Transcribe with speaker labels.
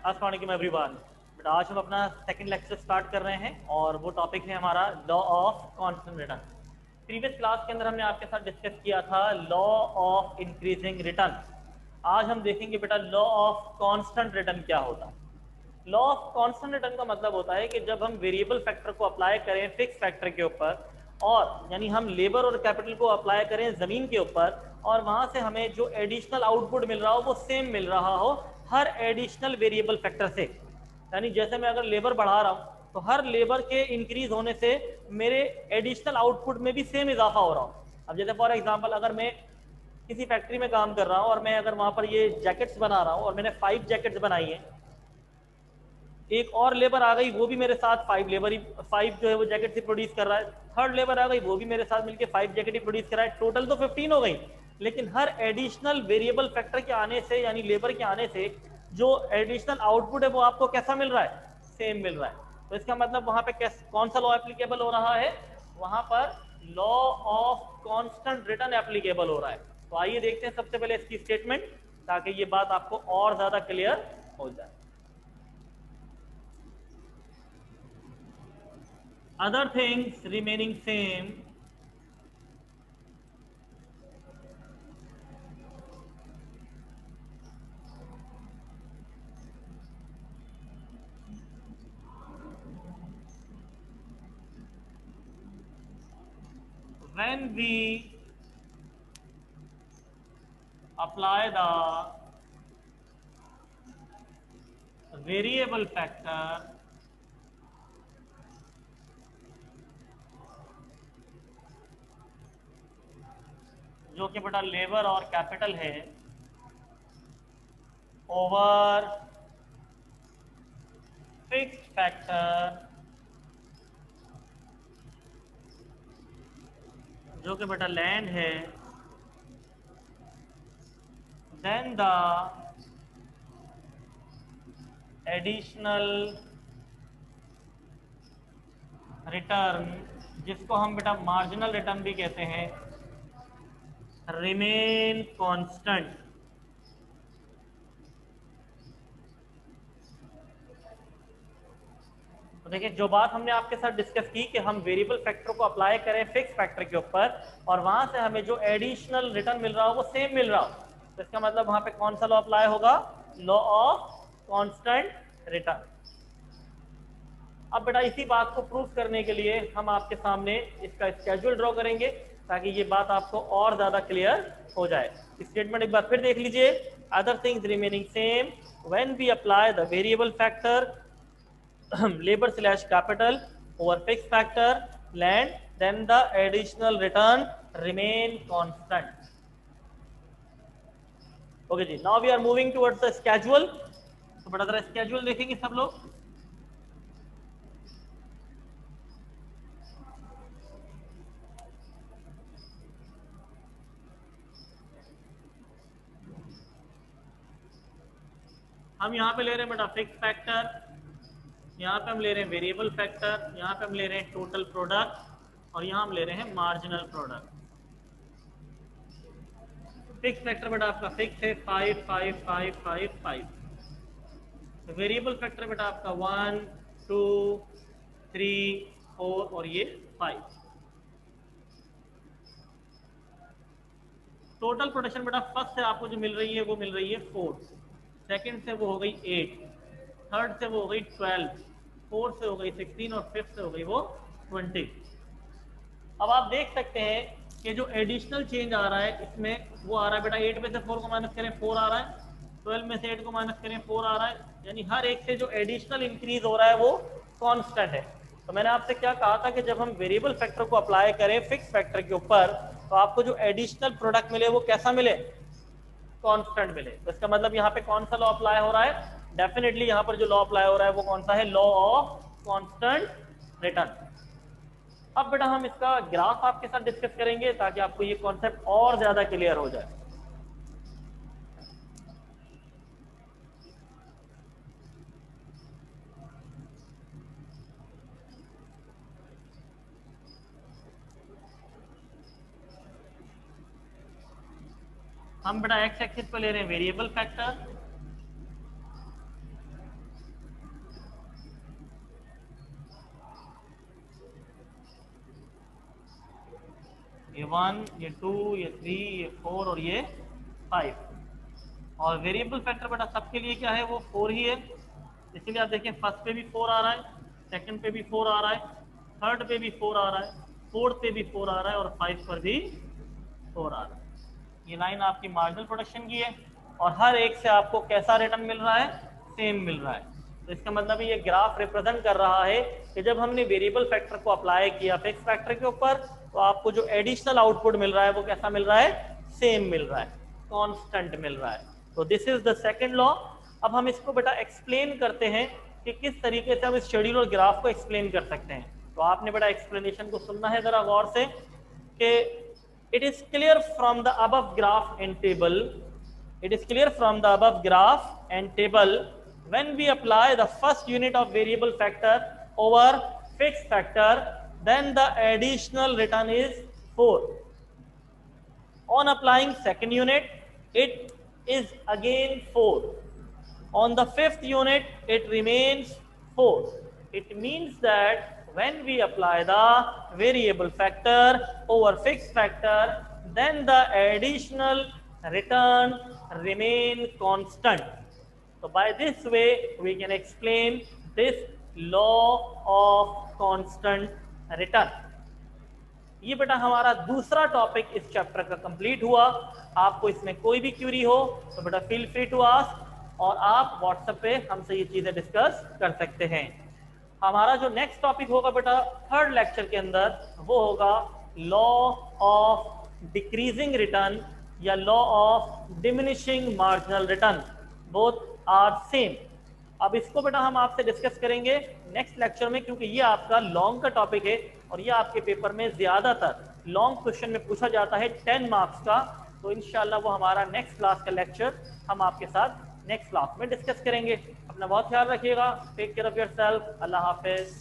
Speaker 1: अस्सलाम वालेकुम एवरीवन। बेटा आज हम अपना सेकंड लेक्चर स्टार्ट कर रहे हैं और वो टॉपिक है हमारा law of constant return. Previous class के अंदर हमने आपके साथ डिस्कस किया था लॉ ऑफ इंक्रीजिंग रिटर्न। आज हम देखेंगे बेटा लॉ ऑफ कांस्टेंट रिटर्न क्या होता है। लॉ ऑफ कांस्टेंट रिटर्न का मतलब होता है कि जब हम वेरिएबल फैक्टर को अप्लाई करें फिक्स फैक्टर के ऊपर, और यानी हम लेबर और कैपिटल को अप्लाई करें ज़मीन के ऊपर, और वहाँ से हमें जो एडिशनल आउटपुट मिल रहा हो वो सेम मिल रहा हो हर एडिशनल वेरिएबल फैक्टर से। यानी जैसे मैं अगर लेबर बढ़ा रहा हूँ तो हर लेबर के इंक्रीज होने से मेरे एडिशनल आउटपुट में भी सेम इजाफा हो रहा हो। अब जैसे फॉर एग्जांपल अगर मैं किसी फैक्ट्री में काम कर रहा हूँ और मैं अगर वहाँ पर ये जैकेट्स बना रहा हूँ और मैंने 5 जैकेट्स बनाई हैं, एक और लेबर आ गई वो भी मेरे साथ 5 जो है वो जैकेट ही प्रोड्यूस कर रहा है, थर्ड लेबर आ गई वो भी मेरे साथ मिलकर 5 जैकेट ही प्रोड्यूस कर रहा है, टोटल तो 15 हो गई। लेकिन हर एडिशनल वेरिएबल फैक्टर के आने से यानी लेबर के आने से जो एडिशनल आउटपुट है वो आपको कैसा मिल रहा है, सेम मिल रहा है। तो इसका मतलब वहां पे कौन सा लॉ एप्लीकेबल हो रहा है, वहां पर law of constant return applicable हो रहा है। तो आइए देखते हैं सबसे पहले इसकी स्टेटमेंट, ताकि ये बात आपको और ज्यादा क्लियर हो जाए। Other things remaining same, when we apply the variable factor जो कि बेटा लेबर और कैपिटल है ओवर फिक्स्ड फैक्टर जो कि बेटा लैंड है, देन द एडिशनल रिटर्न जिसको हम बेटा मार्जिनल रिटर्न भी कहते हैं रिमेन कांस्टेंट। तो देखिए जो बात हमने आपके साथ डिस्कस की कि हम वेरिएबल फैक्टर को अप्लाई करें फिक्स फैक्टर के ऊपर और वहां से हमें जो एडिशनल रिटर्न मिल रहा हो वो सेम मिल रहा हो, तो इसका मतलब वहां पे कौन सा लॉ अप्लाई होगा, लॉ ऑफ कांस्टेंट रिटर्न। अब बेटा इसी बात को प्रूव करने के लिए हम आपके सामने इसका स्केड्यूल ड्रॉ करेंगे ताकि ये बात आपको और ज्यादा क्लियर हो जाए। स्टेटमेंट एक बार फिर देख लीजिए। Other things remaining same when we apply the variable factor labor slash capital over fixed factor land, then the additional return remain constant. Okay जी, now we are moving towards the schedule। तो बड़ा जरा schedule देखेंगे सब लोग। हम यहाँ पे ले रहे हैं बेटा फिक्स फैक्टर, यहाँ पे हम ले रहे हैं वेरिएबल फैक्टर, यहाँ पे हम ले रहे हैं टोटल प्रोडक्ट और यहाँ हम ले रहे हैं मार्जिनल प्रोडक्ट। फिक्स फैक्टर बेटा आपका फिक्स है 5 5 5 5 5। वेरिएबल फैक्टर बेटा आपका 1 2 3 4 और ये 5। टोटल प्रोडक्शन बेटा फर्स्ट से आपको जो मिल रही है वो मिल रही है 4, सेकंड से वो हो गई 8, थर्ड से वो हो गई 12, फोर्थ से हो गई 16 और फिफ्थ से हो गई वो 20। अब आप देख सकते हैं कि जो एडिशनल चेंज आ रहा है इसमें वो आ रहा है बेटा 8 में से 4 को माइनस करें 4 आ रहा है, 12 में से 8 को माइनस करें 4 आ रहा है, यानी हर एक से जो एडिशनल इंक्रीज हो रहा है वो कांस्टेंट है। तो मैंने आपसे क्या कहा था कि जब हम वेरिएबल फैक्टर को अप्लाई करें फिक्स फैक्टर के ऊपर तो आपको जो एडिशनल प्रोडक्ट मिले वो कैसा मिले, कांस्टेंट मिले। तो इसका मतलब यहाँ पे कौन सा लॉ अप्लाई हो रहा है, डेफिनेटली यहाँ पर जो लॉ अप्लाई हो रहा है वो कौन सा है, लॉ ऑफ कांस्टेंट रिटर्न। अब बेटा हम इसका ग्राफ आपके साथ डिस्कस करेंगे ताकि आपको ये कॉन्सेप्ट और ज्यादा क्लियर हो जाए। हम बेटा एक्स एक्सिस पे ले रहे हैं वेरिएबल फैक्टर ये 1, ये 2, ये 3, ये 4 और ये 5। और वेरिएबल फैक्टर बेटा सबके लिए क्या है, वो 4 ही है। इसीलिए आप देखें फर्स्ट पे भी 4 आ रहा है, सेकंड पे भी 4 आ रहा है, थर्ड पे भी 4 आ रहा है, फोर्थ पे भी 4 आ रहा है और 5 पर भी 4 आ रहा है। ये लाइन आपकी मार्जिनल प्रोडक्शन की है और हर एक से आपको कैसा रिटर्न मिल रहा है, सेम मिल रहा है। तो इसका मतलब ये ग्राफ रिप्रेजेंट कर रहा है कि जब हमने वेरिएबल फैक्टर को अप्लाई किया फिक्स फैक्टर के ऊपर, तो आपको जो एडिशनल आउटपुट मिल रहा है वो कैसा मिल रहा है, सेम मिल रहा है, कांस्टेंट मिल रहा है। तो this is the second law. अब हम इसको बेटा एक्सप्लेन करते हैं कि किस तरीके से हम इस शेड्यूल और ग्राफ को एक्सप्लेन कर सकते हैं। तो आपने बेटा एक्सप्लेनेशन को सुनना है जरा गौर से कि it is clear from the above graph and table, it is clear from the above graph and table, when we apply the first unit of variable factor over fixed factor, then the additional return is 4. On applying second unit, it is again 4. On the fifth unit, it remains 4. It means that when we apply the variable factor over fixed factor, then the additional return remain constant. So by this way, we can explain this law of constant return. ये बेटा हमारा दूसरा topic इस chapter का complete हुआ। आपको इसमें कोई भी क्वेरी हो तो बेटा फील फ्री टू आस्क और आप व्हाट्सएप पे हमसे ये चीजें डिस्कस कर सकते हैं। हमारा जो नेक्स्ट टॉपिक होगा बेटा थर्ड लेक्चर के अंदर, वो होगा लॉ ऑफ डिक्रीजिंग रिटर्न या law of diminishing marginal return, both are same. अब इसको बेटा हम आपसे डिस्कस करेंगे नेक्स्ट लेक्चर में, क्योंकि ये आपका लॉन्ग का टॉपिक है और ये आपके पेपर में ज्यादातर लॉन्ग क्वेश्चन में पूछा जाता है 10 मार्क्स का। तो इंशाल्लाह वो हमारा नेक्स्ट क्लास का लेक्चर हम आपके साथ नेक्स्ट क्लास में डिस्कस करेंगे। अपना बहुत ख्याल रखिएगा, टेक केयर ऑफ योरसेल्फ, अल्लाह हाफिज।